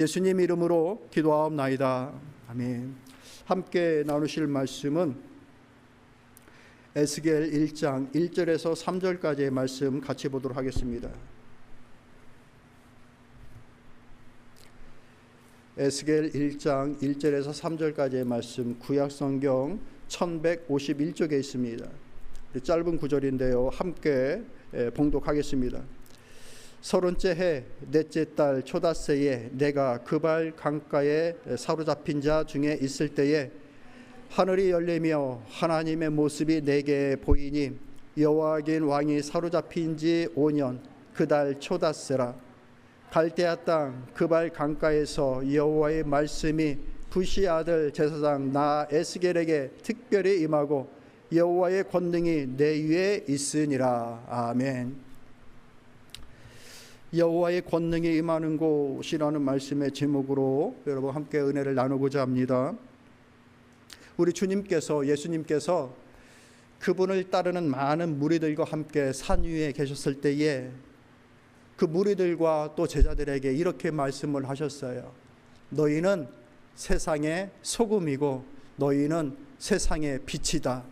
예수님 이름으로 기도하옵나이다. 아멘. 함께 나누실 말씀은 에스겔 1장 1절에서 3절까지의 말씀 같이 보도록 하겠습니다. 에스겔 1장 1절에서 3절까지의 말씀, 구약성경 1151쪽에 있습니다. 짧은 구절인데요, 함께 봉독하겠습니다. 30째 해 넷째 달 초닷새에 내가 그발 강가에 사로잡힌 자 중에 있을 때에 하늘이 열리며 하나님의 모습이 내게 보이니 여호와긴 왕이 사로잡힌 지 5년 그 달 초닷새라. 갈대아 땅 그발 강가에서 여호와의 말씀이 부시 아들 제사장 나 에스겔에게 특별히 임하고 여호와의 권능이 내 위에 있으니라. 아멘. 여호와의 권능이 임하는 곳이라는 말씀의 제목으로 여러분 함께 은혜를 나누고자 합니다. 우리 주님께서, 예수님께서 그분을 따르는 많은 무리들과 함께 산 위에 계셨을 때에 그 무리들과 또 제자들에게 이렇게 말씀을 하셨어요. 너희는 세상의 소금이고 너희는 세상의 빛이다.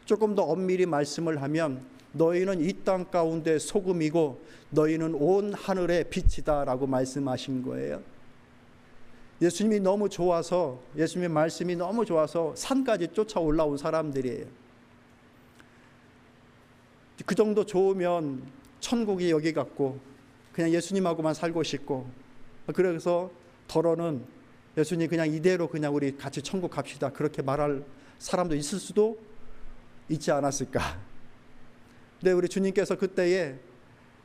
조금 더 엄밀히 말씀을 하면 너희는 이 땅 가운데 소금이고 너희는 온 하늘의 빛이다 라고 말씀하신 거예요. 예수님이 너무 좋아서, 예수님의 말씀이 너무 좋아서 산까지 쫓아 올라온 사람들이에요. 그 정도 좋으면 천국이 여기 같고 그냥 예수님하고만 살고 싶고, 그래서 더러는 예수님 그냥 이대로 그냥 우리 같이 천국 갑시다 그렇게 말할 사람도 있을 수도 있지 않았을까. 근데 우리 주님께서 그때에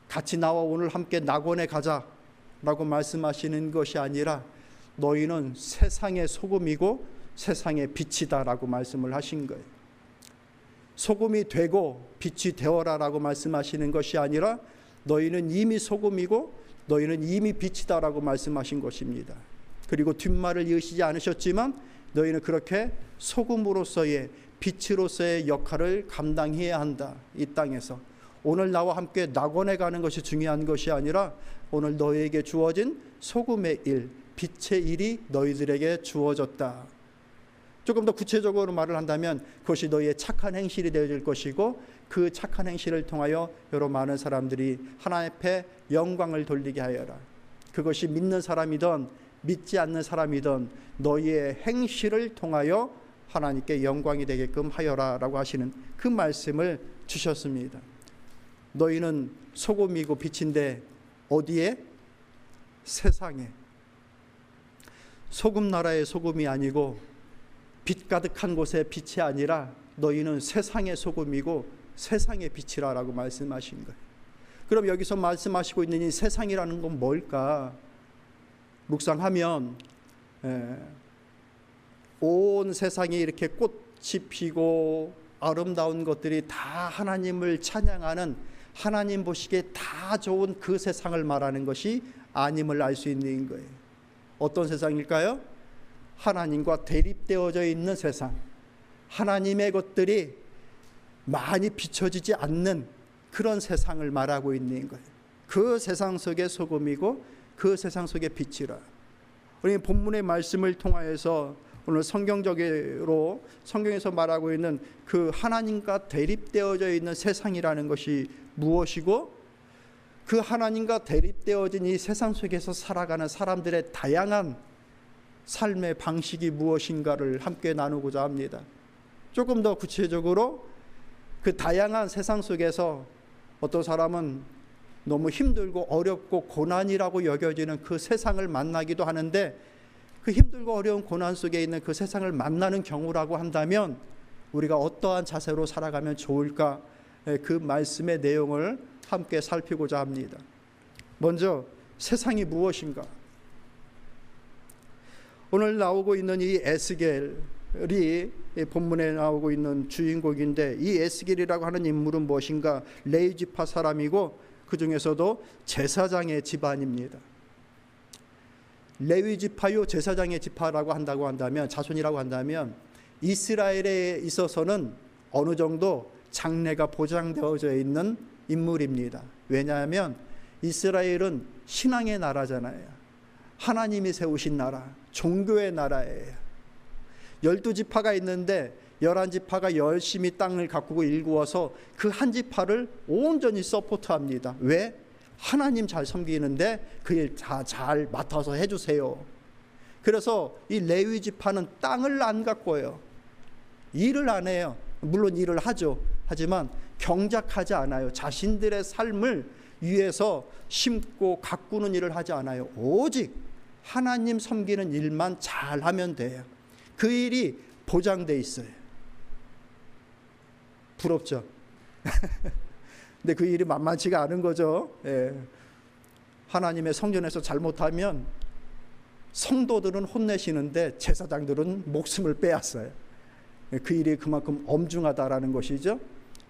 같이 나와 오늘 함께 낙원에 가자라고 말씀하시는 것이 아니라 너희는 세상의 소금이고 세상의 빛이다라고 말씀을 하신 거예요. 소금이 되고 빛이 되어라라고 말씀하시는 것이 아니라 너희는 이미 소금이고 너희는 이미 빛이다라고 말씀하신 것입니다. 그리고 뒷말을 이으시지 않으셨지만 너희는 그렇게 소금으로서의, 빛으로서의 역할을 감당해야 한다. 이 땅에서 오늘 나와 함께 낙원에 가는 것이 중요한 것이 아니라 오늘 너희에게 주어진 소금의 일, 빛의 일이 너희들에게 주어졌다. 조금 더 구체적으로 말을 한다면 그것이 너희의 착한 행실이 되어질 것이고 그 착한 행실을 통하여 여러 많은 사람들이 하나님 앞에 영광을 돌리게 하여라. 그것이 믿는 사람이든 믿지 않는 사람이든 너희의 행실을 통하여 하나님께 영광이 되게끔 하여라 라고 하시는 그 말씀을 주셨습니다. 너희는 소금이고 빛인데 어디에? 세상에. 소금 나라의 소금이 아니고 빛 가득한 곳의 빛이 아니라 너희는 세상의 소금이고 세상의 빛이라 라고 말씀하신 거예요. 그럼 여기서 말씀하시고 있는 이 세상이라는 건 뭘까? 묵상하면 온 세상이 이렇게 꽃이 피고 아름다운 것들이 다 하나님을 찬양하는, 하나님 보시기에 다 좋은 그 세상을 말하는 것이 아님을 알 수 있는 거예요. 어떤 세상일까요? 하나님과 대립되어져 있는 세상, 하나님의 것들이 많이 비춰지지 않는 그런 세상을 말하고 있는 거예요. 그 세상 속의 소금이고 그 세상 속의 빛이라. 우리 본문의 말씀을 통하여서 오늘 성경적으로 성경에서 말하고 있는 그 하나님과 대립되어져 있는 세상이라는 것이 무엇이고 그 하나님과 대립되어진 이 세상 속에서 살아가는 사람들의 다양한 삶의 방식이 무엇인가를 함께 나누고자 합니다. 조금 더 구체적으로 그 다양한 세상 속에서 어떤 사람은 너무 힘들고 어렵고 고난이라고 여겨지는 그 세상을 만나기도 하는데 그 힘들고 어려운 고난 속에 있는 그 세상을 만나는 경우라고 한다면 우리가 어떠한 자세로 살아가면 좋을까? 그 말씀의 내용을 함께 살피고자 합니다. 먼저 세상이 무엇인가? 오늘 나오고 있는 이 에스겔이 본문에 나오고 있는 주인공인데 이 에스겔이라고 하는 인물은 무엇인가? 레위 지파 사람이고 그 중에서도 제사장의 집안입니다. 레위 지파요 제사장의 지파라고 한다고 한다면, 자손이라고 한다면 이스라엘에 있어서는 어느 정도 장래가 보장되어져 있는 인물입니다. 왜냐하면 이스라엘은 신앙의 나라잖아요. 하나님이 세우신 나라, 종교의 나라예요. 12지파가 있는데 11지파가 열심히 땅을 가꾸고 일구어서 그 한 지파를 온전히 서포트합니다. 왜? 하나님 잘 섬기는데 그 일 다 잘 맡아서 해주세요. 그래서 이 레위 지파는 땅을 안 가꿔요. 일을 안 해요. 물론 일을 하죠. 하지만 경작하지 않아요. 자신들의 삶을 위해서 심고 가꾸는 일을 하지 않아요. 오직 하나님 섬기는 일만 잘하면 돼요. 그 일이 보장돼 있어요. 부럽죠? 근데 그 일이 만만치가 않은 거죠. 예. 하나님의 성전에서 잘못하면 성도들은 혼내시는데 제사장들은 목숨을 빼앗아요. 그 일이 그만큼 엄중하다라는 것이죠.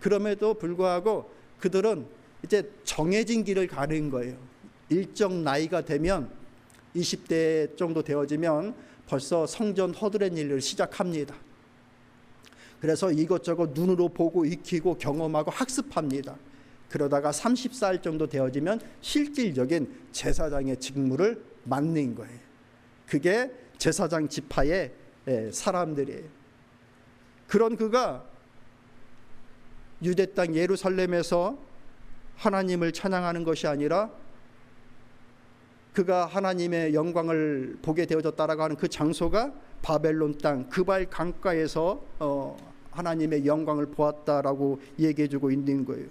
그럼에도 불구하고 그들은 이제 정해진 길을 가는 거예요. 일정 나이가 되면 20대 정도 되어지면 벌써 성전 허드렛 일을 시작합니다. 그래서 이것저것 눈으로 보고 익히고 경험하고 학습합니다. 그러다가 30살 정도 되어지면 실질적인 제사장의 직무를 맡는 거예요. 그게 제사장 지파의 사람들이에요. 그런 그가 유대 땅 예루살렘에서 하나님을 찬양하는 것이 아니라 그가 하나님의 영광을 보게 되어졌다라고 하는 그 장소가 바벨론 땅 그발 강가에서 하나님의 영광을 보았다라고 얘기해주고 있는 거예요.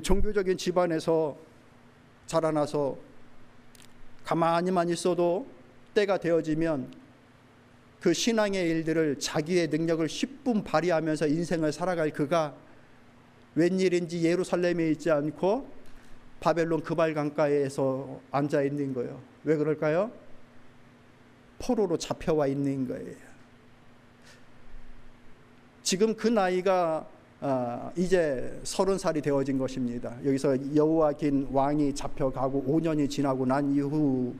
종교적인 집안에서 자라나서 가만히만 있어도 때가 되어지면 그 신앙의 일들을 자기의 능력을 10분 발휘하면서 인생을 살아갈 그가 웬일인지 예루살렘에 있지 않고 바벨론 그발 강가에서 앉아 있는 거예요. 왜 그럴까요? 포로로 잡혀와 있는 거예요. 지금 그 나이가 이제 30살이 되어진 것입니다. 여기서 여호야긴 왕이 잡혀가고 5년이 지나고 난 이후,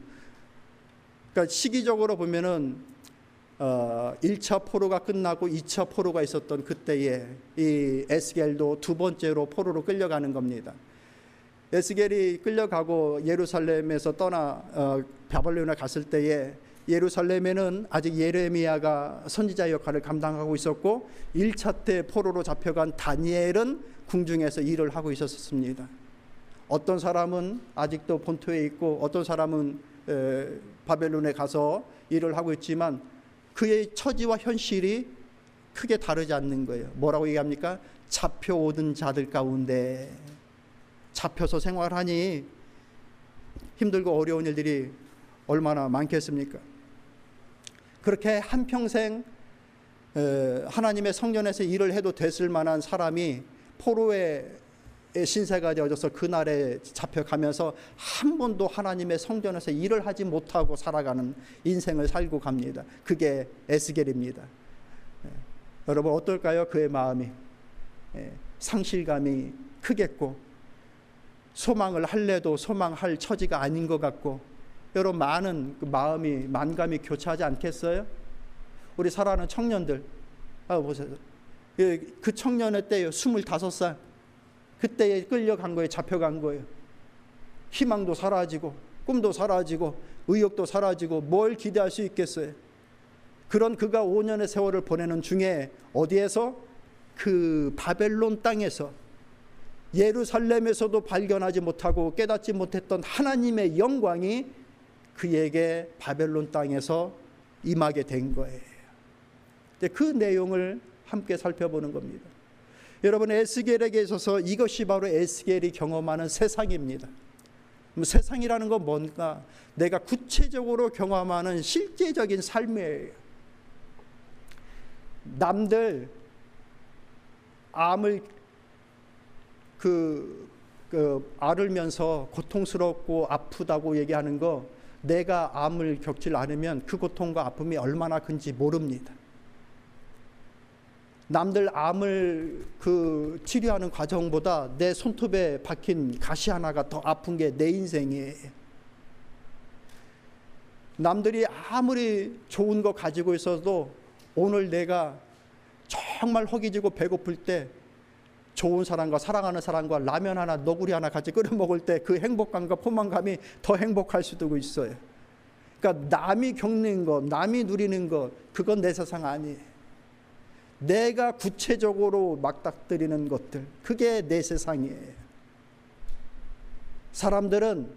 그러니까 시기적으로 보면은 1차 포로가 끝나고 2차 포로가 있었던 그때에 이 에스겔도 두 번째로 포로로 끌려가는 겁니다. 에스겔이 끌려가고 예루살렘에서 떠나 바벨론에 갔을 때에 예루살렘에는 아직 예레미야가 선지자 역할을 감당하고 있었고 1차 때 포로로 잡혀간 다니엘은 궁중에서 일을 하고 있었습니다. 어떤 사람은 아직도 본토에 있고 어떤 사람은 바벨론에 가서 일을 하고 있지만 그의 처지와 현실이 크게 다르지 않는 거예요. 뭐라고 얘기합니까? 잡혀오던 자들 가운데 잡혀서 생활하니 힘들고 어려운 일들이 얼마나 많겠습니까? 그렇게 한평생 하나님의 성전에서 일을 해도 됐을 만한 사람이 포로의 신세가 되어져서 그날에 잡혀가면서 한 번도 하나님의 성전에서 일을 하지 못하고 살아가는 인생을 살고 갑니다. 그게 에스겔입니다. 여러분 어떨까요? 그의 마음이 상실감이 크겠고 소망을 할래도 소망할 처지가 아닌 것 같고 여러분 많은 그 마음이 만감이 교차하지 않겠어요? 우리 사랑하는 청년들 보세요. 그 청년의 때요 25살 그때에 끌려간 거예요. 잡혀간 거예요. 희망도 사라지고 꿈도 사라지고 의욕도 사라지고 뭘 기대할 수 있겠어요? 그런 그가 5년의 세월을 보내는 중에 어디에서? 그 바벨론 땅에서 예루살렘에서도 발견하지 못하고 깨닫지 못했던 하나님의 영광이 그에게 바벨론 땅에서 임하게 된 거예요. 그 내용을 함께 살펴보는 겁니다. 여러분 에스겔에게 있어서 이것이 바로 에스겔이 경험하는 세상입니다. 세상이라는 건 뭔가? 내가 구체적으로 경험하는 실제적인 삶이에요. 남들 암을 앓으면서 고통스럽고 아프다고 얘기하는 거 내가 암을 겪질 않으면 그 고통과 아픔이 얼마나 큰지 모릅니다. 남들 암을 치료하는 과정보다 내 손톱에 박힌 가시 하나가 더 아픈 게 내 인생이에요. 남들이 아무리 좋은 거 가지고 있어도 오늘 내가 정말 허기지고 배고플 때 좋은 사람과 사랑하는 사람과 라면 하나 너구리 하나 같이 끓여 먹을 때 그 행복감과 포만감이 더 행복할 수도 있어요. 그러니까 남이 겪는 것, 남이 누리는 것, 그건 내 세상 아니에요. 내가 구체적으로 맞닥뜨리는 것들, 그게 내 세상이에요. 사람들은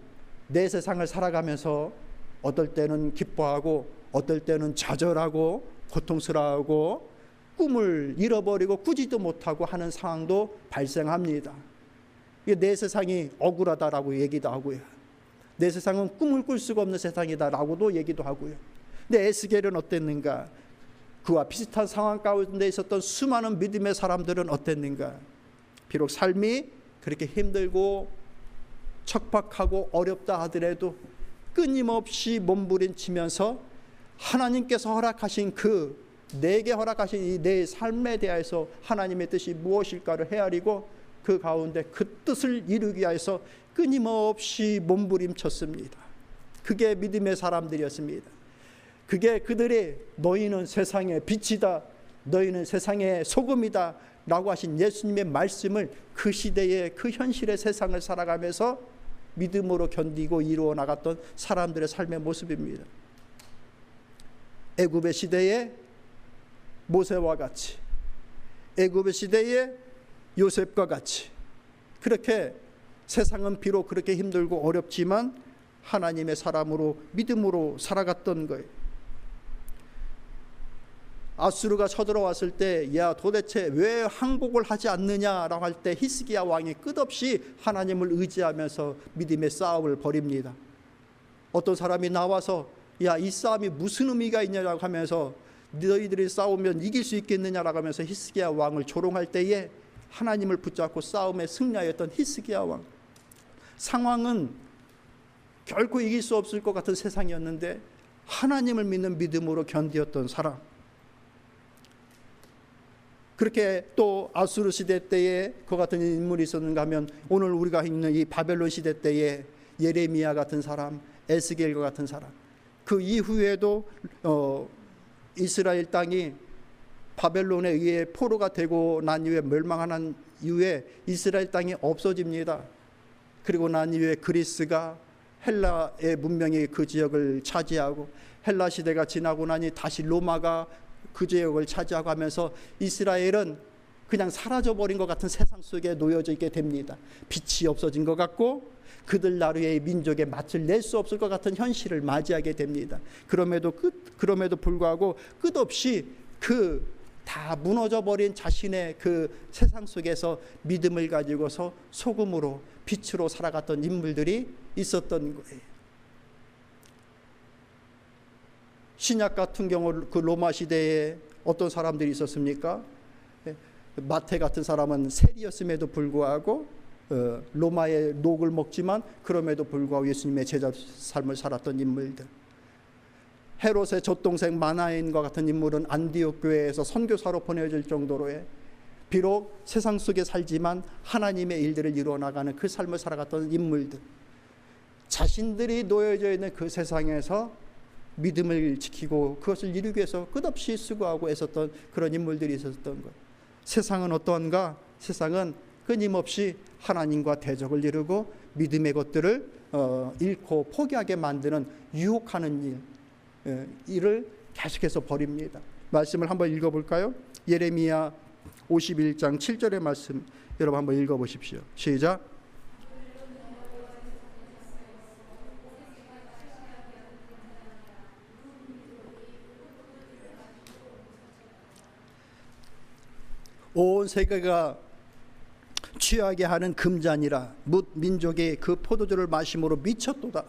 내 세상을 살아가면서 어떨 때는 기뻐하고 어떨 때는 좌절하고 고통스러워하고 꿈을 잃어버리고 꾸지도 못하고 하는 상황도 발생합니다. 이게 내 세상이 억울하다라고 얘기도 하고요. 내 세상은 꿈을 꿀 수가 없는 세상이다라고도 얘기도 하고요. 근데 에스겔은 어땠는가? 그와 비슷한 상황 가운데 있었던 수많은 믿음의 사람들은 어땠는가? 비록 삶이 그렇게 힘들고 척박하고 어렵다 하더라도 끊임없이 몸부림치면서 하나님께서 허락하신 내게 허락하신 이 내 삶에 대해서 하나님의 뜻이 무엇일까를 헤아리고 그 가운데 그 뜻을 이루기 위해서 끊임없이 몸부림쳤습니다. 그게 믿음의 사람들이었습니다. 그게 그들의 너희는 세상의 빛이다, 너희는 세상의 소금이다 라고 하신 예수님의 말씀을 그 시대의 그 현실의 세상을 살아가면서 믿음으로 견디고 이루어 나갔던 사람들의 삶의 모습입니다. 애굽의 시대에 모세와 같이, 애굽의 시대에 요셉과 같이, 그렇게 세상은 비록 그렇게 힘들고 어렵지만 하나님의 사람으로 믿음으로 살아갔던 거예요. 아수르가 쳐들어왔을 때 야 도대체 왜 항복을 하지 않느냐라고 할 때 히스기야 왕이 끝없이 하나님을 의지하면서 믿음의 싸움을 벌입니다. 어떤 사람이 나와서 야 이 싸움이 무슨 의미가 있냐라고 하면서 너희들이 싸우면 이길 수 있겠느냐라고 하면서 히스기야 왕을 조롱할 때에 하나님을 붙잡고 싸움에 승리하였던 히스기야 왕. 상황은 결코 이길 수 없을 것 같은 세상이었는데 하나님을 믿는 믿음으로 견디었던 사람. 그렇게 또 아수르 시대 때에 그 같은 인물이 있었는가 하면 오늘 우리가 있는 이 바벨론 시대 때에 예레미야 같은 사람, 에스겔과 같은 사람, 그 이후에도 이스라엘 땅이 바벨론에 의해 포로가 되고 난 이후에 멸망한 이후에 이스라엘 땅이 없어집니다. 그리고 난 이후에 그리스가 헬라의 문명이 그 지역을 차지하고 헬라 시대가 지나고 나니 다시 로마가 그 지역을 차지하고 하면서 이스라엘은 그냥 사라져버린 것 같은 세상 속에 놓여져 있게 됩니다. 빛이 없어진 것 같고 그들 나라의 민족에 맛을 낼 수 없을 것 같은 현실을 맞이하게 됩니다. 그럼에도 불구하고 끝없이 다 무너져버린 자신의 그 세상 속에서 믿음을 가지고서 소금으로 빛으로 살아갔던 인물들이 있었던 거예요. 신약 같은 경우 그 로마 시대에 어떤 사람들이 있었습니까? 마태 같은 사람은 세리였음에도 불구하고 로마의 녹을 먹지만 그럼에도 불구하고 예수님의 제자 삶을 살았던 인물들. 헤롯의 젖동생 마나엔과 같은 인물은 안디옥 교회에서 선교사로 보내질 정도로의 비록 세상 속에 살지만 하나님의 일들을 이루어 나가는 그 삶을 살아갔던 인물들. 자신들이 놓여져 있는 그 세상에서 믿음을 지키고 그것을 이루기 위해서 끝없이 수고하고 애썼던 그런 인물들이 있었던 것. 세상은 어떠한가? 세상은 끊임없이 하나님과 대적을 이루고 믿음의 것들을 잃고 포기하게 만드는 유혹하는 일을 계속해서 벌입니다. 말씀을 한번 읽어볼까요? 예레미야 51장 7절의 말씀 여러분 한번 읽어보십시오. 시작. 온 세계가 취하게 하는 금잔이라 뭇 민족이 그 포도주를 마심으로 미쳤도다.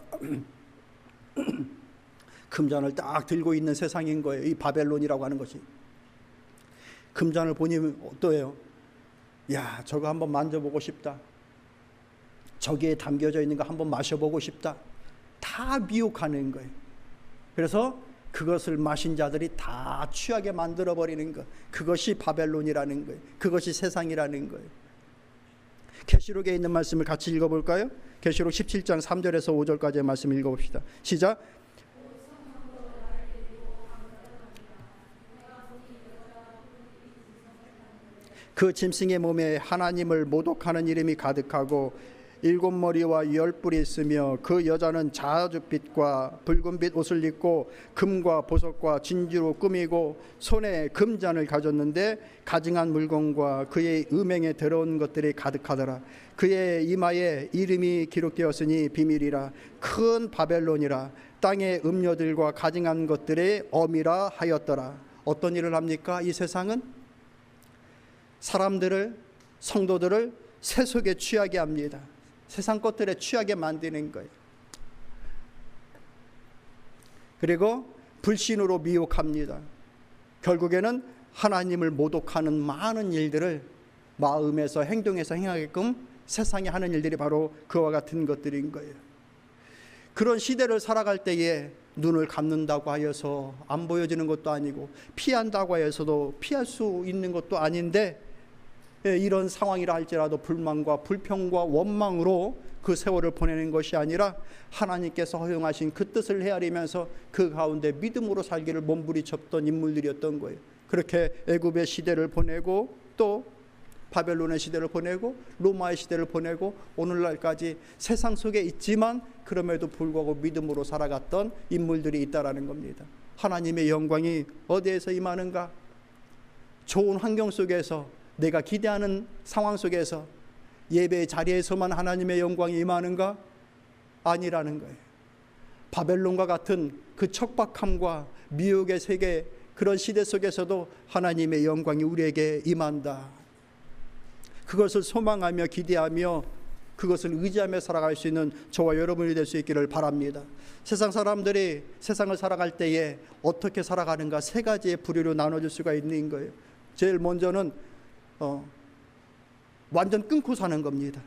금잔을 딱 들고 있는 세상인 거예요. 이 바벨론이라고 하는 것이. 금잔을 보니 어떠해요? 야, 저거 한번 만져보고 싶다. 저기에 담겨져 있는 거 한번 마셔보고 싶다. 다 미혹하는 거예요. 그래서 그것을 마신 자들이 다 취하게 만들어버리는 것. 그것이 바벨론이라는 거예요. 그것이 세상이라는 거예요. 계시록에 있는 말씀을 같이 읽어볼까요? 계시록 17장 3절에서 5절까지의 말씀 읽어봅시다. 시작. 그 짐승의 몸에 하나님을 모독하는 이름이 가득하고 일곱 머리와 열 뿔이 있으며 그 여자는 자주빛과 붉은빛 옷을 입고 금과 보석과 진주로 꾸미고 손에 금잔을 가졌는데 가증한 물건과 그의 음행에 더러운 것들이 가득하더라. 그의 이마에 이름이 기록되었으니 비밀이라 큰 바벨론이라 땅의 음료들과 가증한 것들의 엄이라 하였더라. 어떤 일을 합니까? 이 세상은 사람들을, 성도들을 세속에 취하게 합니다. 세상 것들에 취하게 만드는 거예요. 그리고 불신으로 미혹합니다. 결국에는 하나님을 모독하는 많은 일들을 마음에서, 행동에서 행하게끔 세상에 하는 일들이 바로 그와 같은 것들인 거예요. 그런 시대를 살아갈 때에 눈을 감는다고 하여서 안 보여지는 것도 아니고 피한다고 하여서도 피할 수 있는 것도 아닌데, 이런 상황이라 할지라도 불만과 불평과 원망으로 그 세월을 보내는 것이 아니라 하나님께서 허용하신 그 뜻을 헤아리면서 그 가운데 믿음으로 살기를 몸부림쳤던 인물들이었던 거예요. 그렇게 애굽의 시대를 보내고 또 바벨론의 시대를 보내고 로마의 시대를 보내고 오늘날까지 세상 속에 있지만 그럼에도 불구하고 믿음으로 살아갔던 인물들이 있다라는 겁니다. 하나님의 영광이 어디에서 임하는가? 좋은 환경 속에서, 내가 기대하는 상황 속에서 예배의 자리에서만 하나님의 영광이 임하는가? 아니라는 거예요. 바벨론과 같은 그 척박함과 미혹의 세계, 그런 시대 속에서도 하나님의 영광이 우리에게 임한다. 그것을 소망하며 기대하며 그것을 의지하며 살아갈 수 있는 저와 여러분이 될 수 있기를 바랍니다. 세상 사람들이 세상을 살아갈 때에 어떻게 살아가는가 세 가지의 부류로 나눠질 수가 있는 거예요. 제일 먼저는 완전 끊고 사는 겁니다.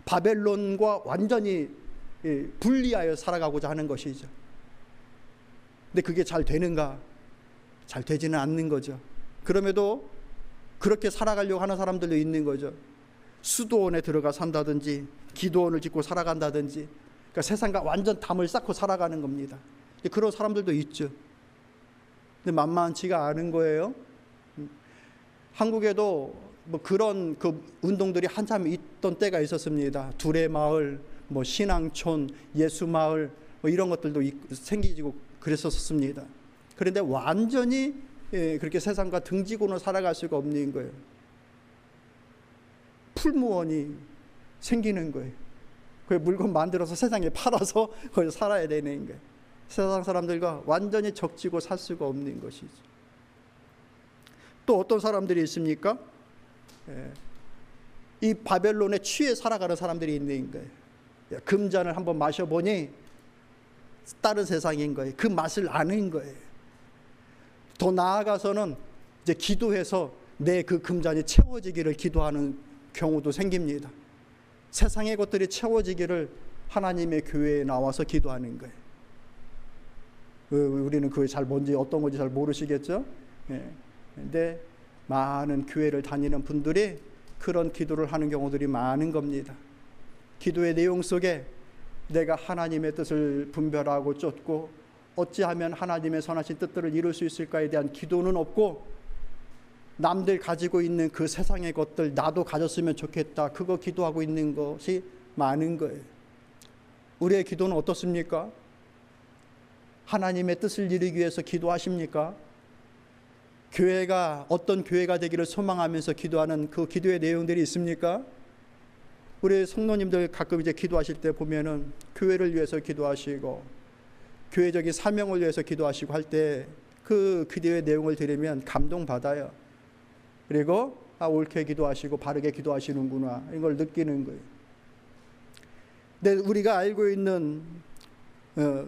바벨론과 완전히 분리하여 살아가고자 하는 것이죠. 근데 그게 잘 되는가? 잘 되지는 않는 거죠. 그럼에도 그렇게 살아가려고 하는 사람들도 있는 거죠. 수도원에 들어가 산다든지 기도원을 짓고 살아간다든지, 그러니까 세상과 완전 담을 쌓고 살아가는 겁니다. 그런 사람들도 있죠. 근데 만만치가 않은 거예요. 한국에도 뭐 그런 그 운동들이 한참 있던 때가 있었습니다. 두레마을, 뭐 신앙촌, 예수마을, 뭐 이런 것들도 생기고 그랬었습니다. 그런데 완전히 그렇게 세상과 등지고는 살아갈 수가 없는 거예요. 풀무원이 생기는 거예요. 그 물건 만들어서 세상에 팔아서 거기서 살아야 되는 거예요. 세상 사람들과 완전히 적지고 살 수가 없는 것이죠. 또 어떤 사람들이 있습니까? 이 바벨론에 취해 살아가는 사람들이 있는 거예요. 금잔을 한번 마셔보니 다른 세상인 거예요. 그 맛을 아는 거예요. 더 나아가서는 이제 기도해서 내 그 금잔이 채워지기를 기도하는 경우도 생깁니다. 세상의 것들이 채워지기를 하나님의 교회에 나와서 기도하는 거예요. 우리는 그게 잘 뭔지 어떤 건지 잘 모르시겠죠? 근데 많은 교회를 다니는 분들이 그런 기도를 하는 경우들이 많은 겁니다. 기도의 내용 속에 내가 하나님의 뜻을 분별하고 쫓고 어찌하면 하나님의 선하신 뜻들을 이룰 수 있을까에 대한 기도는 없고, 남들 가지고 있는 그 세상의 것들 나도 가졌으면 좋겠다, 그거 기도하고 있는 것이 많은 거예요. 우리의 기도는 어떻습니까? 하나님의 뜻을 이루기 위해서 기도하십니까? 교회가 어떤 교회가 되기를 소망하면서 기도하는 그 기도의 내용들이 있습니까? 우리 성도님들 가끔 이제 기도하실 때 보면은 교회를 위해서 기도하시고 교회적인 사명을 위해서 기도하시고 할 때 그 기도의 내용을 들으면 감동받아요. 그리고 옳게 기도하시고 바르게 기도하시는구나, 이걸 느끼는 거예요. 근데 우리가 알고 있는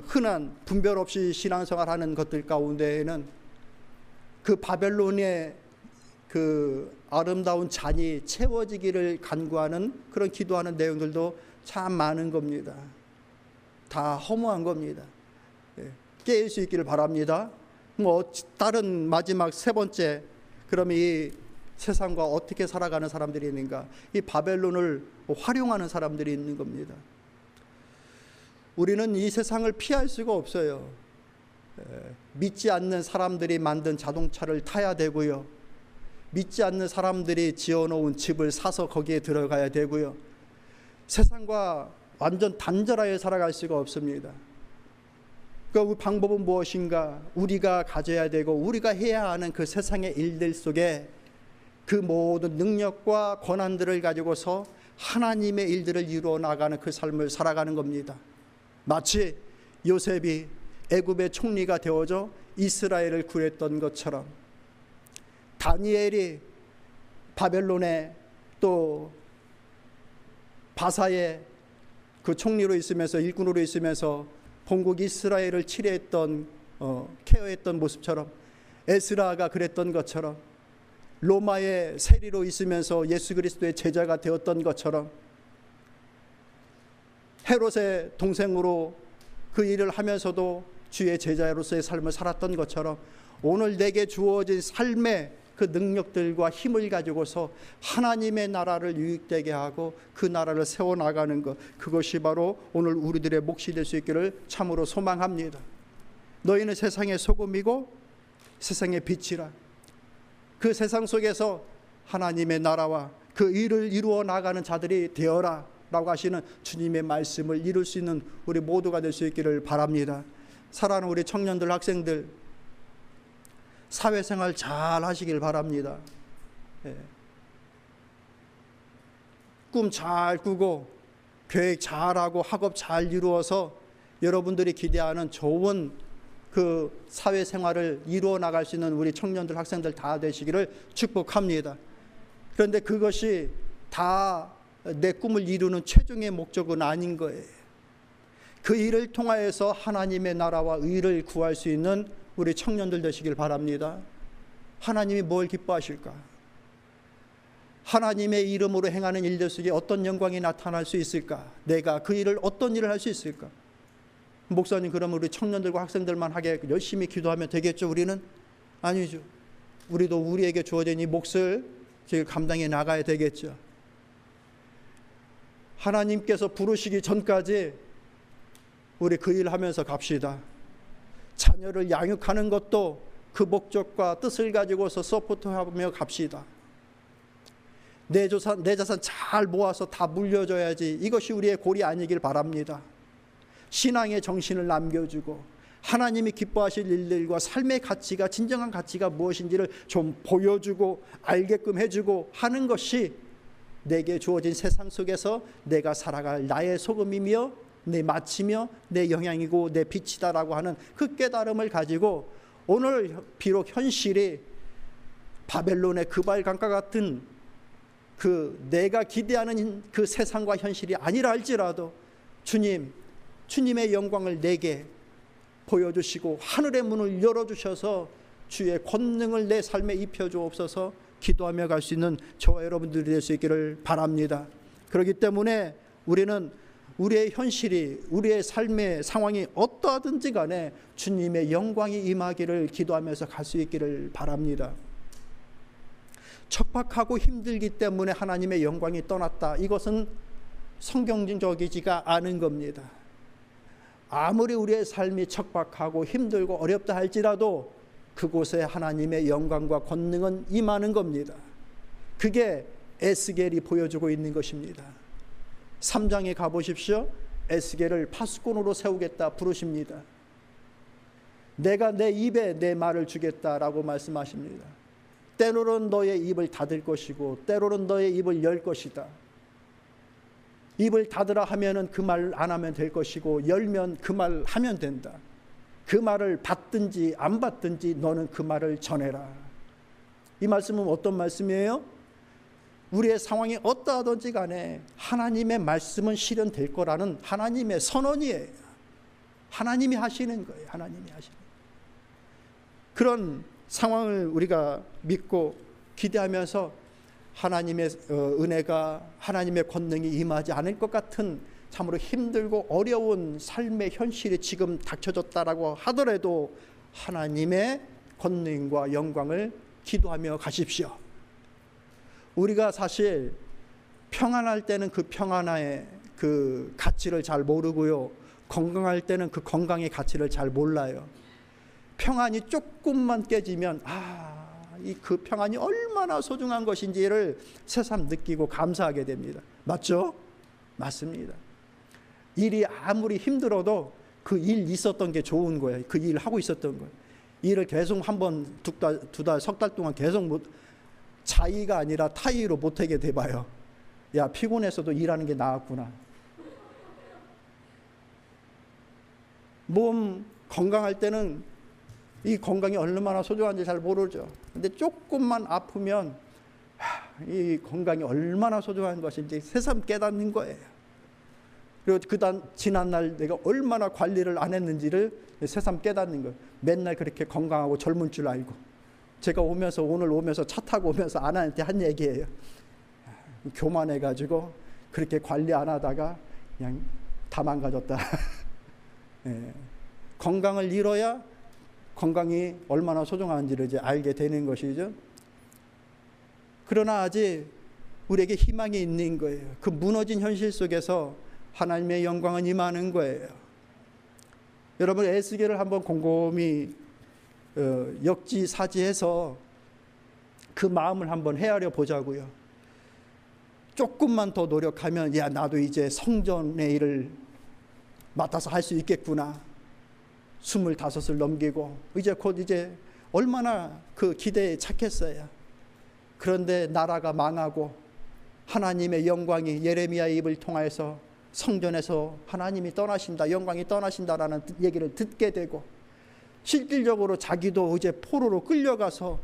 흔한 분별 없이 신앙생활하는 것들 가운데에는 그 바벨론의 그 아름다운 잔이 채워지기를 간구하는 그런 기도하는 내용들도 참 많은 겁니다. 다 허무한 겁니다. 깨일 수 있기를 바랍니다. 뭐 다른 마지막 세 번째, 그럼 이 세상과 어떻게 살아가는 사람들이 있는가? 이 바벨론을 활용하는 사람들이 있는 겁니다. 우리는 이 세상을 피할 수가 없어요. 믿지 않는 사람들이 만든 자동차를 타야 되고요. 믿지 않는 사람들이 지어놓은 집을 사서 거기에 들어가야 되고요. 세상과 완전 단절하여 살아갈 수가 없습니다. 그 방법은 무엇인가? 우리가 가져야 되고 우리가 해야 하는 그 세상의 일들 속에 그 모든 능력과 권한들을 가지고서 하나님의 일들을 이루어 나가는 그 삶을 살아가는 겁니다. 마치 요셉이 애굽의 총리가 되어져 이스라엘을 구했던 것처럼, 다니엘이 바벨론에 또 바사의 그 총리로 있으면서, 일꾼으로 있으면서 본국 이스라엘을 치료했던 케어했던 모습처럼, 에스라가 그랬던 것처럼, 로마의 세리로 있으면서 예수 그리스도의 제자가 되었던 것처럼, 헤롯의 동생으로 그 일을 하면서도 주의 제자로서의 삶을 살았던 것처럼, 오늘 내게 주어진 삶의 그 능력들과 힘을 가지고서 하나님의 나라를 유익되게 하고 그 나라를 세워나가는 것, 그것이 바로 오늘 우리들의 몫이 될 수 있기를 참으로 소망합니다. 너희는 세상의 소금이고 세상의 빛이라. 그 세상 속에서 하나님의 나라와 그 일을 이루어 나가는 자들이 되어라 라고 하시는 주님의 말씀을 이룰 수 있는 우리 모두가 될 수 있기를 바랍니다. 사랑하는 우리 청년들, 학생들, 사회생활 잘 하시길 바랍니다. 꿈 잘 꾸고 계획 잘하고 학업 잘 이루어서 여러분들이 기대하는 좋은 그 사회생활을 이루어 나갈 수 있는 우리 청년들, 학생들 다 되시기를 축복합니다. 그런데 그것이 다 내 꿈을 이루는 최종의 목적은 아닌 거예요. 그 일을 통하여서 하나님의 나라와 의를 구할 수 있는 우리 청년들 되시길 바랍니다. 하나님이 뭘 기뻐하실까? 하나님의 이름으로 행하는 일들 속에 어떤 영광이 나타날 수 있을까? 내가 그 일을, 어떤 일을 할 수 있을까? 목사님, 그러면 우리 청년들과 학생들만 하게 열심히 기도하면 되겠죠? 우리는? 아니죠. 우리도 우리에게 주어진 이 몫을 감당해 나가야 되겠죠. 하나님께서 부르시기 전까지 우리 그 일 하면서 갑시다. 자녀를 양육하는 것도 그 목적과 뜻을 가지고서 서포트하며 갑시다. 내 자산 잘 모아서 다 물려줘야지, 이것이 우리의 골이 아니길 바랍니다. 신앙의 정신을 남겨주고 하나님이 기뻐하실 일들과 삶의 가치가, 진정한 가치가 무엇인지를 좀 보여주고 알게끔 해주고 하는 것이 내게 주어진 세상 속에서 내가 살아갈 나의 소금이며 내 마치며 내 영향이고 내 빛이다라고 하는 그 깨달음을 가지고, 오늘 비록 현실이 바벨론의 그발강가 같은 그 내가 기대하는 그 세상과 현실이 아니라 할지라도 주님의 영광을 내게 보여주시고 하늘의 문을 열어주셔서 주의 권능을 내 삶에 입혀주옵소서 기도하며 갈 수 있는 저와 여러분들이 될 수 있기를 바랍니다. 그렇기 때문에 우리는 우리의 현실이, 우리의 삶의 상황이 어떠하든지 간에 주님의 영광이 임하기를 기도하면서 갈 수 있기를 바랍니다. 척박하고 힘들기 때문에 하나님의 영광이 떠났다, 이것은 성경적이지가 않은 겁니다. 아무리 우리의 삶이 척박하고 힘들고 어렵다 할지라도 그곳에 하나님의 영광과 권능은 임하는 겁니다. 그게 에스겔이 보여주고 있는 것입니다. 3장에 가보십시오. 에스겔을 파수꾼으로 세우겠다 부르십니다. 내가 내 입에 내 말을 주겠다라고 말씀하십니다. 때로는 너의 입을 닫을 것이고 때로는 너의 입을 열 것이다. 입을 닫으라 하면은 그 말 안 하면 될 것이고, 열면 그 말 하면 된다. 그 말을 받든지 안 받든지 너는 그 말을 전해라. 이 말씀은 어떤 말씀이에요? 우리의 상황이 어떠하든지 간에 하나님의 말씀은 실현될 거라는 하나님의 선언이에요. 하나님이 하시는 거예요. 하나님이 하시는 그런 상황을 우리가 믿고 기대하면서 하나님의 은혜가, 하나님의 권능이 임하지 않을 것 같은 참으로 힘들고 어려운 삶의 현실이 지금 닥쳐졌다라고 하더라도 하나님의 권능과 영광을 기도하며 가십시오. 우리가 사실 평안할 때는 그 평안의 그 가치를 잘 모르고요, 건강할 때는 그 건강의 가치를 잘 몰라요. 평안이 조금만 깨지면 이 그 평안이 얼마나 소중한 것인지를 새삼 느끼고 감사하게 됩니다. 맞죠? 맞습니다. 일이 아무리 힘들어도 그 일 있었던 게 좋은 거예요. 그 일 하고 있었던 거예요. 일을 계속 한 번, 두 달, 석 달 동안 계속 자의가 아니라 타의로 못하게 돼봐요. 야, 피곤해서도 일하는 게 나았구나. 몸 건강할 때는 이 건강이 얼마나 소중한지 잘 모르죠. 근데 조금만 아프면 이 건강이 얼마나 소중한 것인지 새삼 깨닫는 거예요. 그리고 지난날 내가 얼마나 관리를 안 했는지를 새삼 깨닫는 거예요. 맨날 그렇게 건강하고 젊은 줄 알고. 제가 오늘 오면서 차 타고 오면서 아내한테 한 얘기예요. 교만해가지고 그렇게 관리 안 하다가 그냥 다 망가졌다. 예. 건강을 잃어야 건강이 얼마나 소중한지를 이제 알게 되는 것이죠. 그러나 아직 우리에게 희망이 있는 거예요. 그 무너진 현실 속에서 하나님의 영광은 임하는 거예요. 여러분, 에스겔을 한번 곰곰이 역지사지해서 그 마음을 한번 헤아려 보자고요. 조금만 더 노력하면 야, 나도 이제 성전의 일을 맡아서 할 수 있겠구나. 25을 넘기고 이제 얼마나 그 기대에 착했어요. 그런데 나라가 망하고 하나님의 영광이 예레미야의 입을 통하여서 성전에서 하나님이 떠나신다, 영광이 떠나신다라는 얘기를 듣게 되고, 실질적으로 자기도 이제 포로로 끌려가는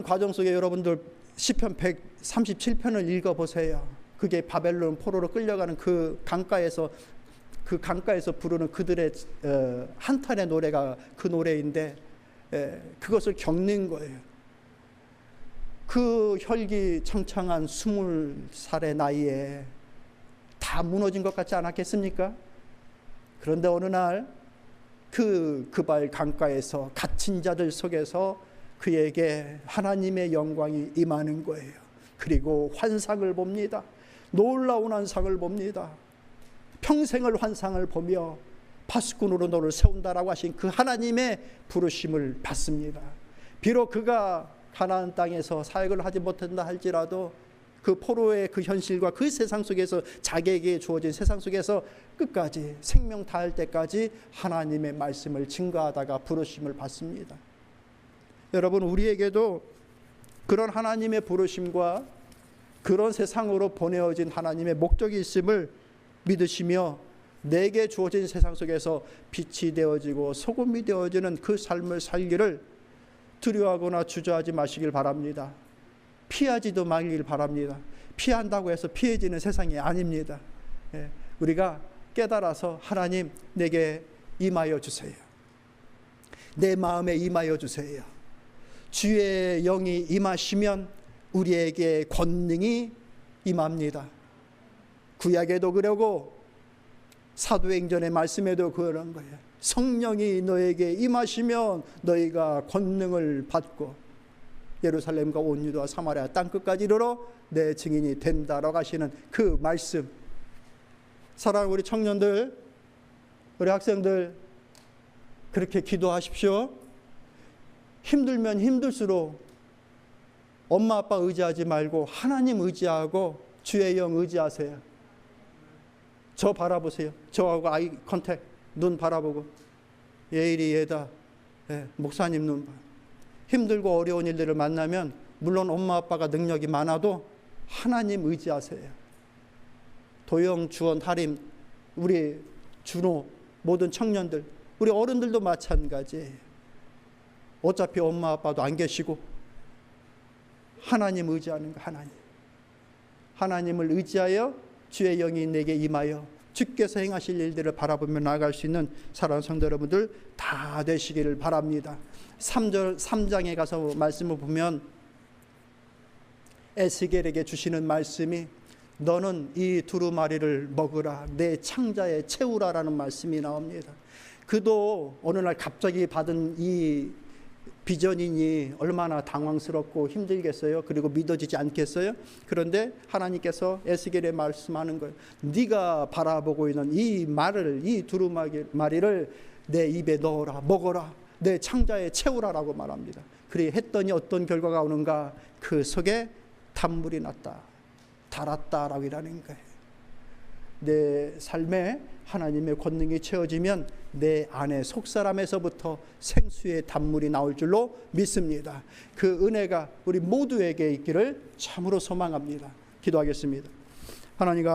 과정 속에 여러분들 시편 137편을 읽어보세요. 그게 바벨론 포로로 끌려가는 그 강가에서 부르는 그들의 한탄의 노래가 그 노래인데, 그것을 겪는 거예요. 그 혈기창창한 20살의 나이에 다 무너진 것 같지 않았겠습니까? 그런데 어느 날 그발 강가에서 갇힌 자들 속에서 그에게 하나님의 영광이 임하는 거예요. 그리고 환상을 봅니다. 놀라운 환상을 봅니다. 평생을 환상을 보며 파수꾼으로 너를 세운다라고 하신 그 하나님의 부르심을 받습니다. 비록 그가 가나안 땅에서 사역을 하지 못한다 할지라도 그 포로의 그 현실과 그 세상 속에서, 자기에게 주어진 세상 속에서 끝까지 생명 다할 때까지 하나님의 말씀을 증거하다가 부르심을 받습니다. 여러분, 우리에게도 그런 하나님의 부르심과 그런 세상으로 보내어진 하나님의 목적이 있음을 믿으시며, 내게 주어진 세상 속에서 빛이 되어지고 소금이 되어지는 그 삶을 살기를 두려워하거나 주저하지 마시길 바랍니다. 피하지도 말길 바랍니다. 피한다고 해서 피해지는 세상이 아닙니다. 우리가 깨달아서 하나님, 내게 임하여 주세요. 내 마음에 임하여 주세요. 주의 영이 임하시면 우리에게 권능이 임합니다. 구약에도 그러고 사도행전의 말씀에도 그런 거예요. 성령이 너에게 임하시면 너희가 권능을 받고 예루살렘과 온 유다와 사마리아 땅끝까지 이르러 내 증인이 된다라고 하시는 그 말씀. 사랑하는 우리 청년들, 우리 학생들, 그렇게 기도하십시오. 힘들면 힘들수록 엄마 아빠 의지하지 말고 하나님 의지하고 주의 영 의지하세요. 저 바라보세요. 저하고 아이 컨택, 눈 바라보고, 예일이 얘다, 목사님 눈 봐. 힘들고 어려운 일들을 만나면 물론 엄마 아빠가 능력이 많아도 하나님 의지하세요. 도영, 주원, 하림, 우리 준호, 모든 청년들, 우리 어른들도 마찬가지예요. 어차피 엄마 아빠도 안 계시고 하나님 의지하는 거. 하나님을 의지하여 주의 영이 내게 임하여 주께서 행하실 일들을 바라보며 나아갈 수 있는 사랑하는 성도 여러분들 다 되시기를 바랍니다. 3장에 가서 말씀을 보면 에스겔에게 주시는 말씀이 너는 이 두루마리를 먹으라, 내 창자에 채우라라는 말씀이 나옵니다. 그도 어느 날 갑자기 받은 이 비전이니 얼마나 당황스럽고 힘들겠어요. 그리고 믿어지지 않겠어요. 그런데 하나님께서 에스겔에 말씀하는 거예요. 네가 바라보고 있는 이 말을, 이 두루마리를 내 입에 넣어라, 먹어라, 내 창자에 채우라라고 말합니다. 그리 했더니 어떤 결과가 오는가? 그 속에 단물이 났다, 달았다라고 이라는 거예요. 내 삶에 하나님의 권능이 채워지면 내 안에 속사람에서부터 생수의 단물이 나올 줄로 믿습니다. 그 은혜가 우리 모두에게 있기를 참으로 소망합니다. 기도하겠습니다. 하나님과